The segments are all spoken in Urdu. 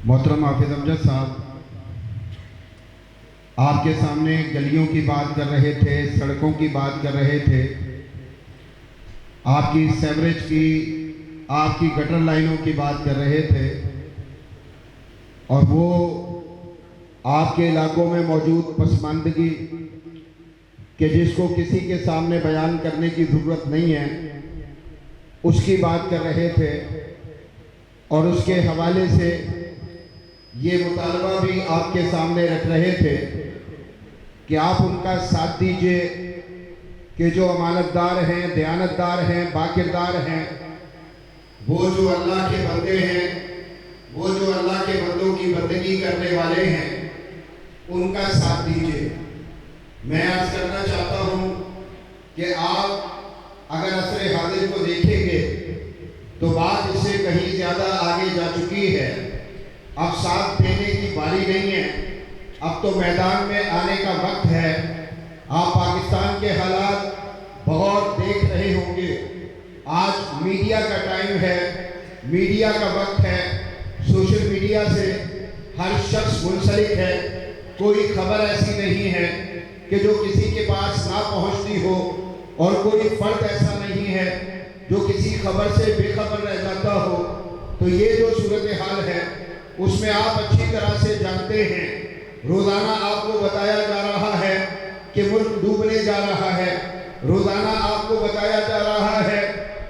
محترم حافظ امجد صاحب آپ کے سامنے گلیوں کی بات کر رہے تھے، سڑکوں کی بات کر رہے تھے، آپ کی سیوریج کی، آپ کی گٹر لائنوں کی بات کر رہے تھے، اور وہ آپ کے علاقوں میں موجود پسماندگی کہ جس کو کسی کے سامنے بیان کرنے کی ضرورت نہیں ہے، اس کی بات کر رہے تھے، اور اس کے حوالے سے یہ مطالبہ بھی آپ کے سامنے رکھ رہے تھے کہ آپ ان کا ساتھ دیجئے کہ جو امانتدار ہیں، دیانتدار ہیں، باکردار ہیں، وہ جو اللہ کے بندے ہیں، وہ جو اللہ کے بندوں کی بندگی کرنے والے ہیں، ان کا ساتھ دیجئے۔ میں عرض کرنا چاہتا ہوں کہ آپ اگر عصر حاضر کو دیکھیں گے تو بات اس سے کہیں زیادہ آگے جا چکی ہے۔ اب ساتھ دینے کی باری نہیں ہے، اب تو میدان میں آنے کا وقت ہے۔ آپ پاکستان کے حالات بہت دیکھ رہے ہوں گے۔ آج میڈیا کا ٹائم ہے، میڈیا کا وقت ہے، سوشل میڈیا سے ہر شخص منسلک ہے۔ کوئی خبر ایسی نہیں ہے کہ جو کسی کے پاس نہ پہنچتی ہو، اور کوئی فرد ایسا نہیں ہے جو کسی خبر سے بے خبر رہ جاتا ہو۔ تو یہ جو صورتحال ہے اس میں آپ اچھی طرح سے جانتے ہیں، روزانہ آپ کو بتایا جا رہا ہے کہ ملک ڈوبنے جا رہا ہے، روزانہ آپ کو بتایا جا رہا ہے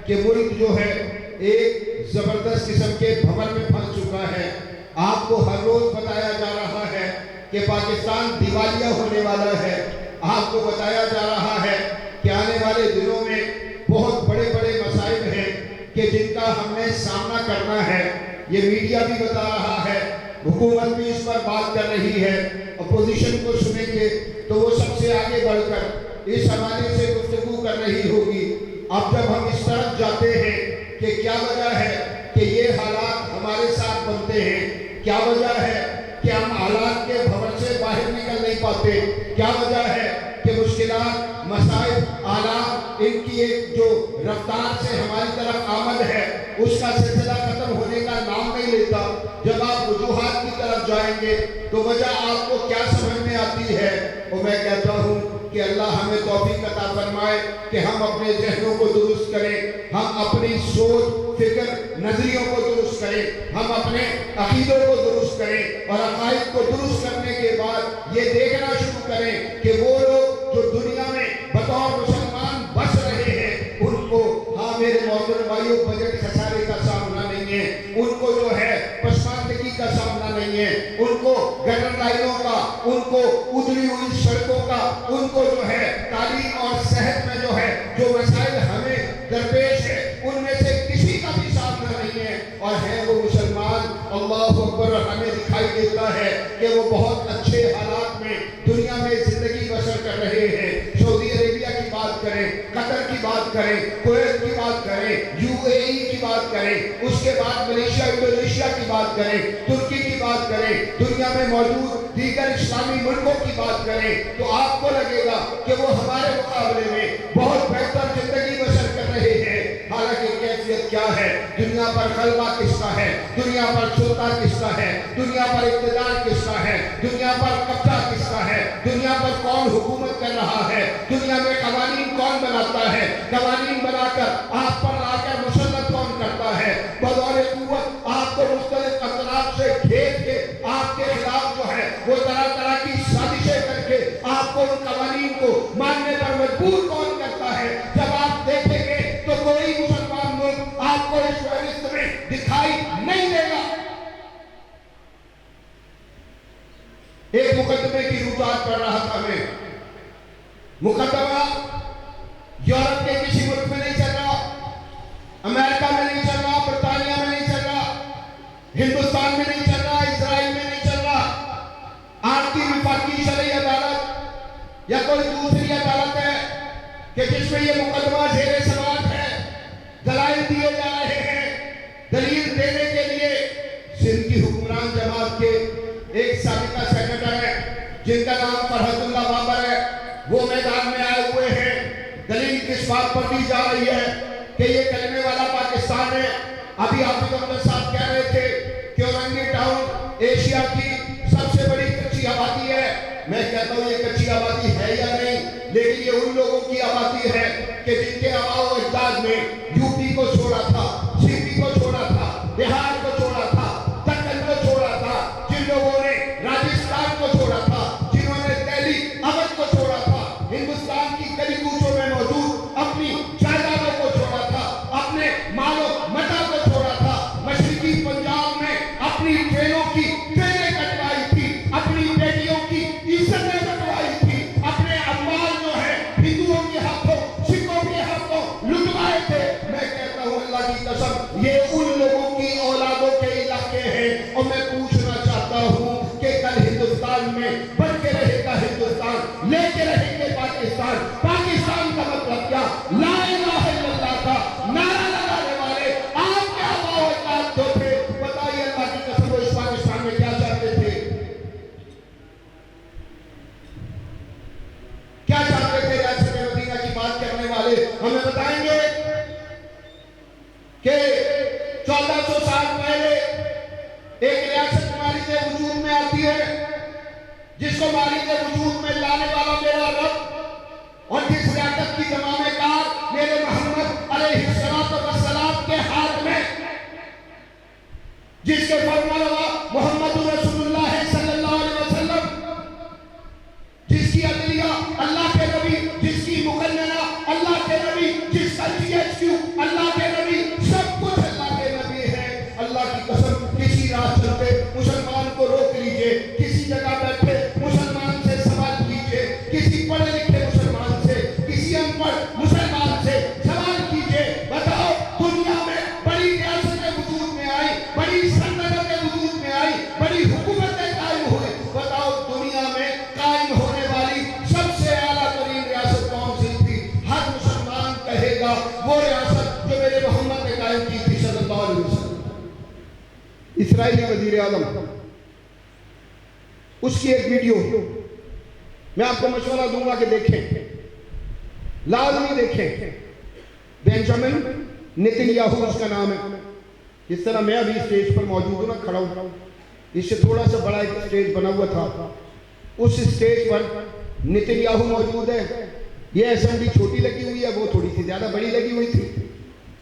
کہ ملک جو ہے ایک زبردست قسم کے بھنور میں پھنس چکا ہے۔ آپ کو ہر روز بتایا جا رہا ہے کہ پاکستان دیوالیہ ہونے والا ہے۔ آپ کو بتایا جا رہا ہے کہ آنے والے دنوں میں بہت بڑے بڑے مسائل ہیں کہ جن کا ہم نے سامنا کرنا ہے۔ یہ میڈیا بھی بتا رہا ہے، حکومت بھی اس پر بات کر رہی ہے۔ اپوزیشن کو سنیں گے تو وہ سب سے آگے بڑھ کر اس حوالے سے گفتگو کر رہی ہوگی۔ اب جب ہم اس طرف جاتے ہیں کہ کیا وجہ ہے کہ یہ حالات ہمارے ساتھ بنتے ہیں، کیا وجہ ہے کہ ہم حالات کے بھنور سے باہر نکل نہیں پاتے، کیا وجہ ہے کہ مشکلات، مسائل، آلات، ان کی ایک جو رفتار سے ہماری طرف آمد ہے اس کا سلسلہ ختم ہونے کا نام نہیں لیتا۔ جب آپ وجوہات کی طرف جائیں گے تو وجہ آپ کو کیا سمجھ میں آتی ہے؟ اور میں کہتا ہوں کہ اللہ ہمیں توفیق عطا فرمائے کہ ہم اپنے ذہنوں کو درست کریں، ہم اپنی سوچ، فکر، نظریوں کو درست کریں، ہم اپنے عقیدوں کو درست کریں، اور عقائد کو درست کرنے کے بعد یہ دیکھنا شروع کریں کہ وہ لوگ جو دنیا میں بطور مسلمان بس رہے ہیں ان کو، ہاں میرے محترم بھائیوں، بجٹ خسارے کا سامنا نہیں ہے، ان کو جو ہے پسماندگی کا سامنا نہیں ہے، ان کو گٹر لائنوں کا، ان کو ادھری ہوئی سڑکوں کا، ان کو جو ہے تعلیم اور صحت میں جو ہے جو مسائل ہمیں درپیش ہے ان میں سے کسی کا بھی سامنا نہیں ہے۔ اور ہے وہ مسلمان، اللہ اکبر، ہمیں دکھائی دیتا ہے کہ وہ بہت اچھے حالات میں دنیا میں زندگی بسر کر رہے ہیں۔ سعودی عربیہ کی بات کریں، قطر کی بات کریں، کویت کی بات کریں، UAE کی بات کریں، اس کے بعد ملیشیا، انڈونیشیا کی بات کریں، ترکی کی بات کریں، دنیا میں موجود دیگر اسلامی ملکوں کی بات کریں، تو آپ کو لگے گا کہ وہ ہمارے مقابلے میں بہت بہتر زندگی بسر کر رہے ہیں۔ حالانکہ کیفیت کیا ہے؟ دنیا پر غلبہ کس کا ہے؟ دنیا پر سلطہ کس کا ہے؟ دنیا پر اقتدار کس کا ہے؟ دنیا پر قبضہ کس کا ہے؟ دنیا پر کون حکومت کر رہا ہے؟ دنیا میں قوانین کون بناتا ہے؟ قوانین بنا کر آپ پر لا کر مسلط کون کرتا ہے؟ بدور قوت آپ کو مختلف اطراف سے گھیر کے آپ کے خلاف جو ہے وہ طرح طرح کی سازشیں کر کے آپ کو ان قوانین کو ماننے پر مجبور کون کرتا ہے؟ جب آپ دیکھیں گے تو کوئی مسلمان ملک آپ کو اس فہرست میں دکھائی نہیں دے گا۔ ایک مقدمے کی روزات پڑھ رہا تھا میں، مقدمہ یورپ کے کسی ملک میں نہیں چل رہا، امریکہ میں نہیں چل رہا، برطانیہ میں نہیں چل رہا، ہندوستان میں نہیں چل رہا، اسرائیل میں نہیں چل رہا۔ آپ کی وفاقی شرعی عدالت یا کوئی دوسری عدالت ہے کہ جس میں یہ مقدمہ زیر سماعت ہے، دلائل دیے جا رہے ہیں۔ دلیل دینے کے لیے سندھ کی حکمران جماعت کے ایک سابقہ سیکرٹر ہے جن کا نام فرحت اللہ بابر ہے، وہ میدان میں آئے ہوئے ہیں۔ دلیل کس بات پر دی جا رہی ہے کہ یہ کلمے والا پاکستان ہے۔ ابھی حافظ امجد صاحب کہہ رہے تھے کہ اورنگی ٹاؤن ایشیا کی سب سے بڑی کچی آبادی ہے. میں کہتا ہوں یہ کچی آبادی ہے یا نہیں، لیکن یہ ان لوگوں کی آبادی ہے کہ جن کے آباء و اجداد نے یو پی کو چھوڑا تھا، سی پی کو چھوڑا تھا، بہار کو چھوڑا تھا، دکن کو چھوڑا تھا، جن لوگوں نے راجستھان کو چھوڑا تھا، جنہوں نے دہلی اودھ کو چھوڑا تھا، ہندوستان کی گلی کوچوں میں موجود اپنی جائیدادوں کو چھوڑا تھا، اپنے مال و متا کو چھوڑا تھا، مشرقی پنجاب میں اپنی ٹرینوں کی ٹرینیں کٹوائی تھی، اپنی بیٹیوں کی عزتیں کٹوائی تھی، اپنے اموال جو ہے ہندوؤں کے ہاتھوں سکھوں کے ہاتھوں لٹوائے تھے. میں کہتا ہوں اللہ کی قسم یہ ان لوگوں کی اولادوں کے علاقے ہیں. اور میں پوچھنا چاہتا ہوں کہ کل ہندوستان میں بن کے رہے گا ہندوستان، لے کے رہے گے پاکستان. پاکستان کا مطلب کیا؟ لا الہ الا اللہ کا نعرہ لگانے والے آپ کے آباء و اجداد جو تھے. بتائیے اللہ کی قسم وہ اس پاکستان میں کیا چاہتے تھے؟ کیا چاہتے تھے؟ ریاست مدینہ کی بات کرنے والے ہمیں بتائیں گے کہ 1400 سال پہلے ایک ریاست مالک وجود میں آتی ہے جس کو مالک وجود میں لانے والا میرا رب، اور جس ریاست کی زمام کار میرے محمد علیہ السلام کے ہاتھ میں، جس کے فرمانروا محمد رسول اللہ صلی اللہ علیہ وسلم، جس کی عدلیہ اللہ کے نبی، جس کی مقننہ اللہ کے نبی، جس کا جی ایچ کیو اللہ کے نبی، سب کچھ اللہ کے نبی ہے. اللہ کی قسم کسی راہ چلتے مسلمان کو روک لیجئے، کسی جگہ بیٹھے مسلمان سے سوال کیجئے، کسی پڑھے لکھے مسلمان سے، کسی ان پڑھ مسلمان سے سوال کیجئے. بتاؤ دنیا میں بڑی ریاستیں وجود میں آئی، بڑی سلطنتیں وجود میں آئی، بڑی حکومتیں قائم ہوئی. بتاؤ دنیا میں قائم ہونے والی سب سے اعلیٰ ترین ریاست کون سی تھی؟ ہر مسلمان کہے گا وہ ریاست جو میرے محمد نے قائم کی تھی صلی اللہ علیہ وسلم. اسرائیلی وزیر اعظم، اس کی ایک ویڈیو میں آپ کو مشورہ دوں گا کہ دیکھیں، لازمی دیکھیں. بینجامن نیتن-یاہو اس کا نام ہے. اس طرح میں ابھی اسٹیج پر موجود ہوں نا، کھڑا ہوں، اس سے تھوڑا سا بڑا ایک اسٹیج بنا ہوا تھا، اس اسٹیج پر نیتن-یاہو موجود ہے. یہ اسمبلی چھوٹی لگی ہوئی ہے، وہ تھوڑی سی زیادہ بڑی لگی ہوئی تھی،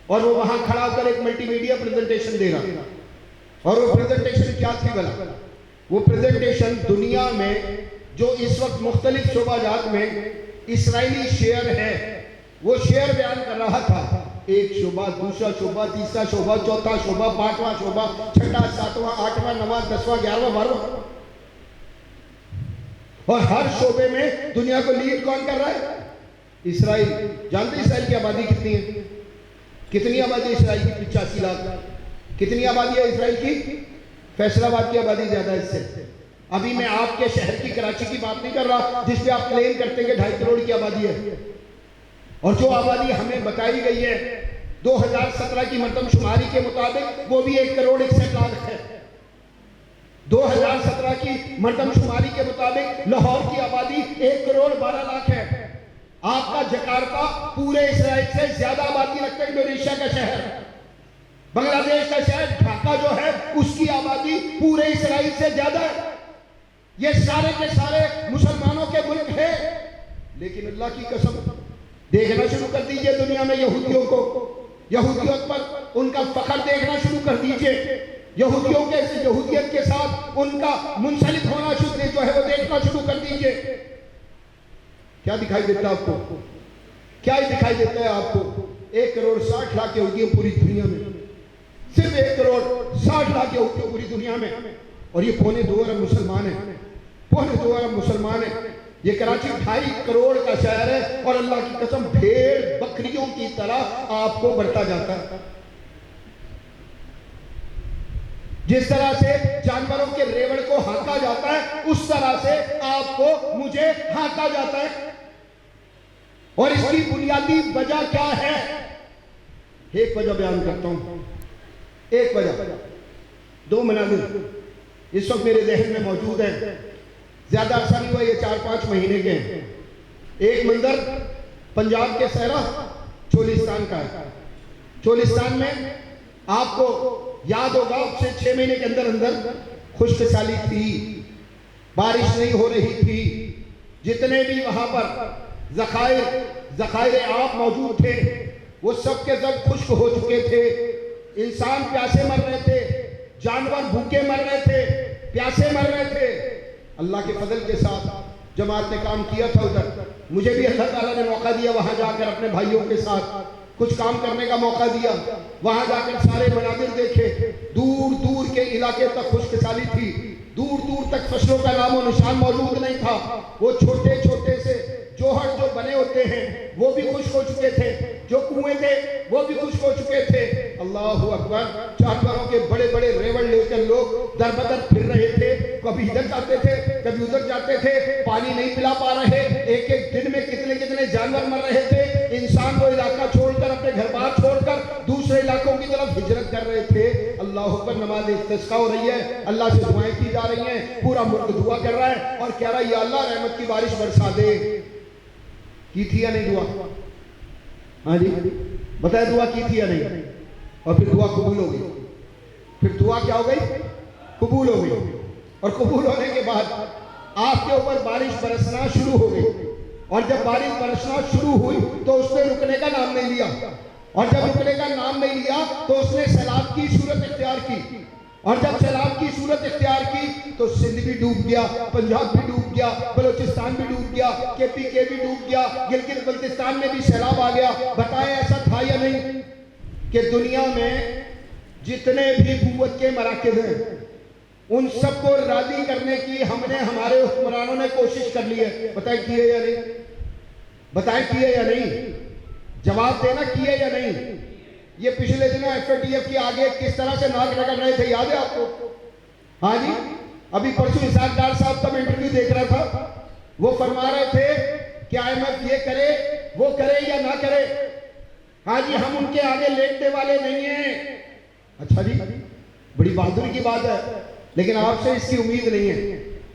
اور وہ وہاں کھڑا ہو کر ایک ملٹی میڈیا پریزنٹیشن دے رہا. اور وہ پریزنٹیشن کیا تھی بھلا؟ وہ پریزنٹیشن دنیا میں جو اس وقت مختلف شعبہ جات میں اسرائیلی شیئر ہے، وہ شیئر بیان کر رہا تھا. ایک شعبہ، دوسرا شعبہ، تیسرا شعبہ، چوتھا شعبہ، پانچواں شعبہ، چھٹا، ساتواں، آٹھواں، نواں، 10واں، 11واں، 12واں. اور ہر شعبے میں دنیا کو لیڈ کون کر رہا ہے؟ اسرائیل. جانتے اسرائیل کی آبادی کتنی ہے؟ کتنی آبادی اسرائیل کی؟ 85 لاکھ. کتنی آبادی ہے اسرائیل کی؟ فیصل آباد کی آبادی زیادہ ہے اس سے. ابھی میں آپ کے شہر کی کراچی کی بات نہیں کر رہا جس پہ آپ کلیم کرتے ہیں کہ 2.5 کروڑ کی آبادی ہے. اور جو آبادی ہمیں بتائی گئی ہے 2017 کی مردم شماری کے مطابق وہ بھی 1 کروڑ 61 لاکھ ہے. 2017 کی مردم شماری کے مطابق لاہور کی آبادی 1 کروڑ 12 لاکھ ہے. آپ کا جکارتا پورے اسرائیل سے زیادہ آبادی رکھتا ہے. انڈونیشیا کا شہر، بنگلہ دیش کا شہر ڈھاکہ جو ہے اس کی آبادی پورے اسرائیل سے زیادہ ہے. یہ سارے کے سارے مسلمانوں کے ملک ہیں. لیکن اللہ کی قسم دیکھنا شروع کر دیجئے دنیا میں یہودیوں کو، یہودیت پر ان کا فخر دیکھنا شروع کر دیجئے. یہودیوں کے یہودیت کے ساتھ ان کا منسلک ہونا جو ہے وہ دیکھنا شروع کر دیجئے. کیا دکھائی دیتا ہے آپ کو؟ کیا ہی دکھائی دیتا ہے آپ کو؟ 1 کروڑ 60 لاکھ یہودی ہیں پوری دنیا میں. صرف 1 کروڑ 60 لاکھ یہودی ہیں پوری دنیا میں. اور یہ 2.25 ارب مسلمان ہیں. 2.25 ارب مسلمان ہیں. یہ کراچی 2.5 کروڑ کا شہر ہے اور اللہ کی قسم بھیڑ بکریوں کی طرح آپ کو بڑھتا جاتا ہے. جس طرح سے جانوروں کے ریوڑ کو ہانکا جاتا ہے اس طرح سے آپ کو مجھے ہانکا جاتا ہے. اور اس کی بنیادی وجہ کیا ہے؟ ایک وجہ بیان کرتا ہوں. ایک وجہ، 2 مناظر اس وقت میرے ذہن میں موجود ہیں. زیادہ عرصہ نہیں ہوا، یہ 4-5 مہینے کے ہیں. ایک منظر پنجاب کے صحرا چولستان کا ہے. چولستان میں آپ کو یاد ہوگا سے 6 مہینے کے اندر اندر خشک سالی تھی، بارش نہیں ہو رہی تھی، جتنے بھی وہاں پر ذخائر آب موجود تھے وہ سب کے سب خشک ہو چکے تھے، انسان پیاسے مر رہے تھے، جانور بھوکے مر رہے تھے، پیاسے مر رہے تھے۔ اللہ کے فضل کے ساتھ جماعت نے کام کیا تھا ادھر، مجھے بھی اللہ تعالیٰ نے موقع دیا وہاں جا کر اپنے بھائیوں کے ساتھ کچھ کام کرنے کا موقع دیا، وہاں جا کر سارے مناظر دیکھے، دور دور کے علاقے تک خشک سالی تھی، دور دور تک فصلوں کا نام و نشان موجود نہیں تھا، وہ چھوٹے چھوٹے سے جوہر جو بنے ہوتے ہیں وہ بھی خشک ہو چکے تھے، جو کنویں تھے وہ بھی خشک ہو چکے تھے۔ اللہ اکبر، جانوروں کے بڑے بڑے ریوڑ لے کر لوگ در بدر پھر رہے تھے، کبھی ادھر جاتے تھے کبھی ادھر جاتے تھے، پانی نہیں پلا پا رہے، ایک ایک دن میں کتنے کتنے جانور مر رہے تھے، انسان وہ علاقہ چھوڑ کر اپنے گھر بار چھوڑ کر دوسرے علاقوں کی طرف ہجرت کر رہے تھے۔ اللہ اکبر، نماز استسقاء ہو رہی ہے، اللہ سے دعائیں کی جا رہی ہیں، پورا ملک دعا کر رہا ہے اور کہہ رہا ہے یا اللہ رحمت کی بارش برسا دے۔ کی تھی یا نہیں دعا؟ ہاں جی بتائے، دعا کی تھی یا نہیں؟ اور پھر دعا قبول ہو گئی، پھر دعا کیا ہو گئی؟ قبول ہو گئی، اور قبول ہونے کے بعد آپ کے اوپر بارش برسنا شروع ہو گئی، اور جب بارش برسنا شروع ہوئی تو اس نے رکنے کا نام نہیں لیا، اور جب رکنے کا نام نہیں لیا تو اس نے سیلاب کی صورت اختیار کی، اور جب سیلاب کی صورت اختیار کی تو سندھ بھی ڈوب گیا، پنجاب بھی ڈوب گیا، بلوچستان بھی ڈوب گیا، کے پی کے بھی ڈوب گیا، گلگت بلتستان میں بھی سیلاب آ گیا۔ بتائیں ایسا تھا یا نہیں کہ دنیا میں جتنے بھی قوت کے مراکز ہیں ان سب کو راضی کرنے کی ہم نے، ہمارے حکمرانوں نے کوشش کر لی ہے؟ بتائیں کیے یا نہیں؟ بتائیں کیے یا نہیں؟ جواب دینا، کیے یا نہیں؟ یہ پچھلے دنوں ایف اے ٹی ایف کی آگے کس طرح سے ناک رگڑ رہے تھے، یاد ہے آپ کو؟ ہاں جی، ابھی پرسوں اسحاق ڈار صاحب کا میں انٹرویو دیکھ رہا تھا، وہ فرما رہے تھے کہ آئی ایم ایف یہ کرے وہ کرے یا نہ کرے، ہاں جی ہم ان کے آگے لیٹنے والے نہیں ہیں۔ اچھا جی، بڑی بہادری کی بات ہے، لیکن آپ سے اس کی امید نہیں ہے،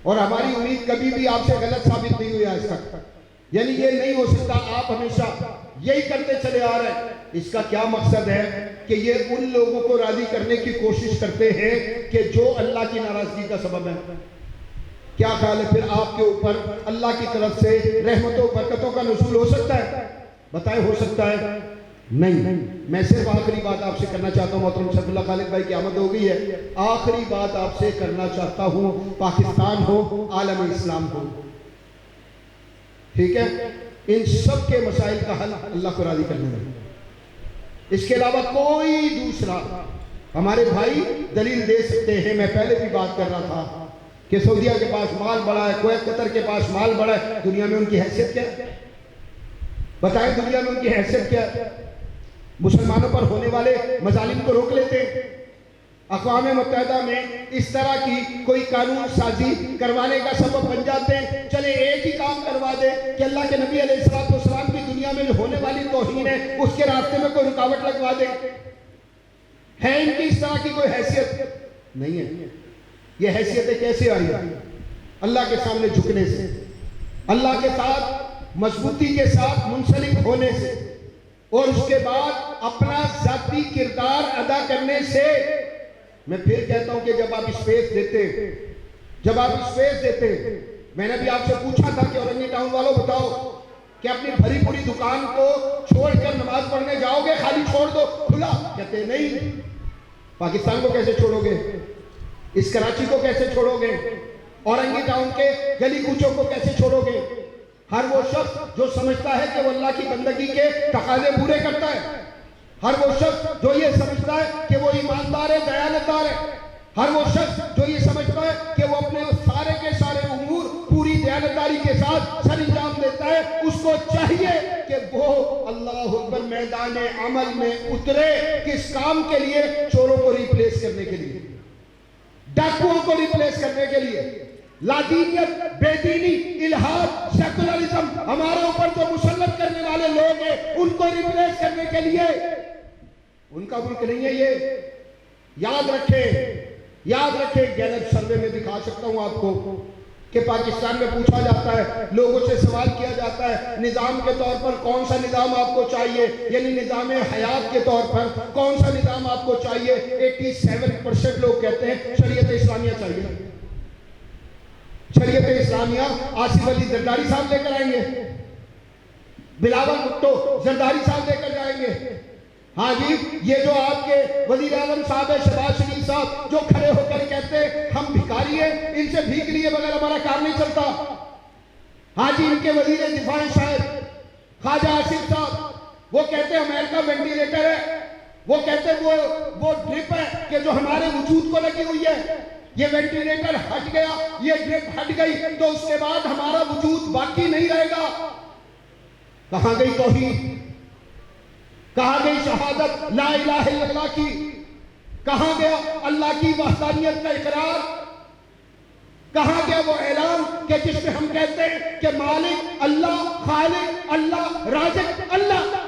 اور ہماری امید کبھی بھی آپ سے غلط ثابت نہیں ہوئی آج تک، یعنی یہ نہیں ہو سکتا آپ ہمیشہ یہی کرتے چلے آ رہے ہیں۔ اس کا کیا مقصد ہے کہ یہ ان لوگوں کو راضی کرنے کی کوشش کرتے ہیں کہ جو اللہ کی ناراضگی کا سبب ہے۔ کیا خیال ہے پھر آپ کے اوپر اللہ کی طرف سے رحمتوں برکتوں کا نزول ہو سکتا ہے؟ بتائیں ہو سکتا ہے؟ نہیں۔ میں صرف آخری بات آپ سے کرنا چاہتا ہوں، محترم سیف اللہ خالد بھائی کی آمد ہو گئی ہے، آخری بات آپ سے کرنا چاہتا ہوں، پاکستان ہو عالم اسلام ہو، ٹھیک ہے، ان سب کے مسائل کا حل اللہ کو راضی کرنے میں، اس کے علاوہ کوئی دوسرا ہمارے بھائی دلیل دے سکتے ہیں۔ میں پہلے بھی بات کر رہا تھا کہ سعودیہ کے پاس مال بڑا ہے، کویت قطر کے پاس مال بڑا ہے، دنیا میں ان کی حیثیت کیا ہے؟ بتائیں دنیا میں ان کی حیثیت کیا ہے؟ مسلمانوں پر ہونے والے مظالم کو روک لیتے ہیں، اقوام متحدہ میں اس طرح کی کوئی قانون سازی کروانے کا سبب بن جاتے ہیں۔ چلے ایک ہی کام کروا دے کہ اللہ کے نبی علیہ السلام کی دنیا میں جو ہونے والی توہین ہے اس کے راستے میں کوئی رکاوٹ لگوا دے۔ ہے ان کی اس طرح کی کوئی حیثیت نہیں ہے۔ یہ حیثیتیں کیسے آئی؟ اللہ کے سامنے جھکنے سے، اللہ کے ساتھ مضبوطی کے ساتھ منسلک ہونے سے، اور اس کے بعد اپنا ذاتی کردار ادا کرنے سے۔ میں پھر کہتا ہوں کہ جب آپ اسپیس دیتے میں نے بھی آپ سے پوچھا تھا کہ اورنگی ٹاؤن والوں بتاؤ کہ اپنی بھری پوری دکان کو چھوڑ کر نماز پڑھنے جاؤ گے، خالی چھوڑ دو کھلا؟ کہتے نہیں۔ پاکستان کو کیسے چھوڑو گے؟ اس کراچی کو کیسے چھوڑو گے؟ اورنگی ٹاؤن کے گلی کوچوں کو کیسے چھوڑو گے؟ ہر وہ شخص جو سمجھتا ہے کہ وہ اللہ کی بندگی کے تقاضے پورے کرتا ہے، ہر وہ شخص جو یہ سمجھتا ہے کہ وہ ایماندار ہے، دیانتدار ہے، ہر وہ شخص جو یہ سمجھتا ہے کہ وہ اپنے سارے کے سارے امور پوری دیانتداری کے ساتھ سر انجام دیتا ہے، اس کو چاہیے کہ وہ اللہ اکبر میدان عمل میں اترے۔ کس کام کے لیے؟ چوروں کو ریپلیس کرنے کے لیے، ڈاکوؤں کو ریپلیس کرنے کے لیے، لادینیت، بے دینی، الہاد، سیکولرزم ہمارے اوپر جو مسلط کرنے والے لوگ ہیں ان کو ریپلیس کرنے کے لیے۔ ان کا ملک نہیں ہے یہ، یاد رکھیں۔ گیلپ سروے میں دکھا سکتا ہوں آپ کو کہ پاکستان میں پوچھا جاتا ہے، لوگوں سے سوال کیا جاتا ہے نظام کے طور پر کون سا نظام آپ کو چاہیے، یعنی نظام حیات کے طور پر کون سا نظام آپ کو چاہیے؟ 87% لوگ کہتے ہیں شریعت اسلامیہ چاہیے۔ شریعت اسلامیہ آصف علی زرداری صاحب لے کر آئیں گے، بلاول بھٹو زرداری صاحب لے کر جائیں گے۔ ہاں جی، یہ جو آپ کے وزیر اعظم صاحب ہے شہباز شریف صاحب، جو کھڑے ہو کر کہتے ہیں ہم بھکاری ہیں، ان سے بھیک لیے بغیر ہمارا کام نہیں چلتا۔ ہاں جی، ان کے وزیر دفاع شاید خواجہ آصف صاحب، وہ کہتے ہیں امریکہ وینٹیلیٹر ہے، وہ کہتے ہیں وہ ڈرپ ہے کہ جو ہمارے وجود کو لگی ہوئی ہے، یہ وینٹیلیٹر ہٹ گیا، یہ ڈرپ ہٹ گئی تو اس کے بعد ہمارا وجود باقی نہیں رہے گا۔ کہاں گئی توحید؟ کہاں گئی شہادت لا الہ الا اللہ کی؟ کہاں گیا اللہ کی وحدانیت کا اقرار؟ کہاں گیا وہ اعلان کہ جس میں ہم کہتے ہیں کہ مالک اللہ، خالق اللہ، رازق اللہ؟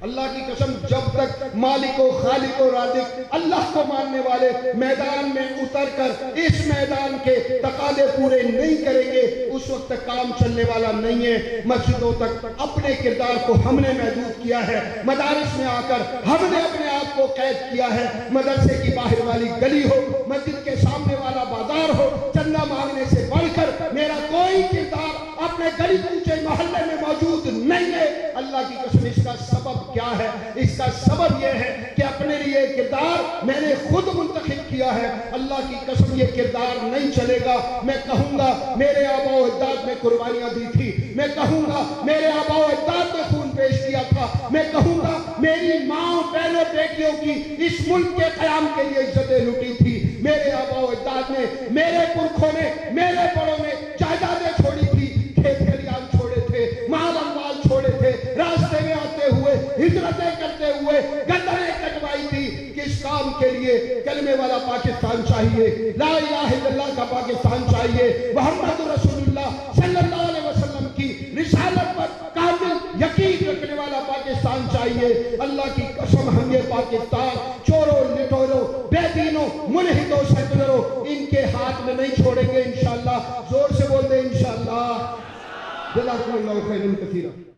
اللہ کی قسم، جب تک مالک و خالق و رازق اللہ کو ماننے والے میدان میں اتر کر اس میدان کے تقاضے پورے نہیں کریں گے، اس وقت تک کام چلنے والا نہیں ہے۔ مسجدوں تک اپنے کردار کو ہم نے محدود کیا ہے، مدارس میں آ کر ہم نے اپنے آپ کو قید کیا ہے۔ مدرسے کی باہر والی گلی ہو، مسجد کے سامنے والا بازار ہو، چندہ مانگنے سے بڑھ کر میرا کوئی کردار اپنے گلی کوچے محلے میں موجود نہیں ہے۔ اللہ کی قسم، اس کا سبب کیا ہے؟ اس کا سبب یہ ہے کہ اپنے لیے کردار میں نے خود منتخب کیا ہے۔ اللہ کی قسم، یہ کردار نہیں چلے گا۔ میں کہوں گا میرے آباء و اجداد نے قربانیاں دی تھی، میں کہوں گا میرے آباء و اجداد نے خون پیش کیا تھا، میں کہوں گا میری ماں بہنوں بیٹیوں کی اس ملک کے قیام کے لیے عزتیں لوٹی تھی۔ میرے آباء و اجداد نے، میرے پرکھوں نے، میرے بڑوں نے جائیدادیں چھوڑی تھی، کھیت کھلیان چھوڑے تھے، مال اموال چھوڑے تھے، راستے میں آتے ہوئے ہجرتیں کرتے ہوئے گردنیں کٹوائی تھی۔ کس کام کے لیے؟ کلمے والا پاکستان چاہیے، لا الہ الا اللہ کا پاکستان چاہیے، محمد رسول اللہ صلی اللہ علیہ وسلم کی رسالت پر کامل یقین رکھنے والا پاکستان چاہیے۔ اللہ کی قسم، ہم یہ پاکستان چوروں، لٹوروں، بے دینوں، ملحدوں، سیکولروں ان کے ہاتھ میں نہیں چھوڑیں گے انشاءاللہ۔ زور سے بول دیں انشاءاللہ۔ جزاکم اللہ خیرا کثیرا۔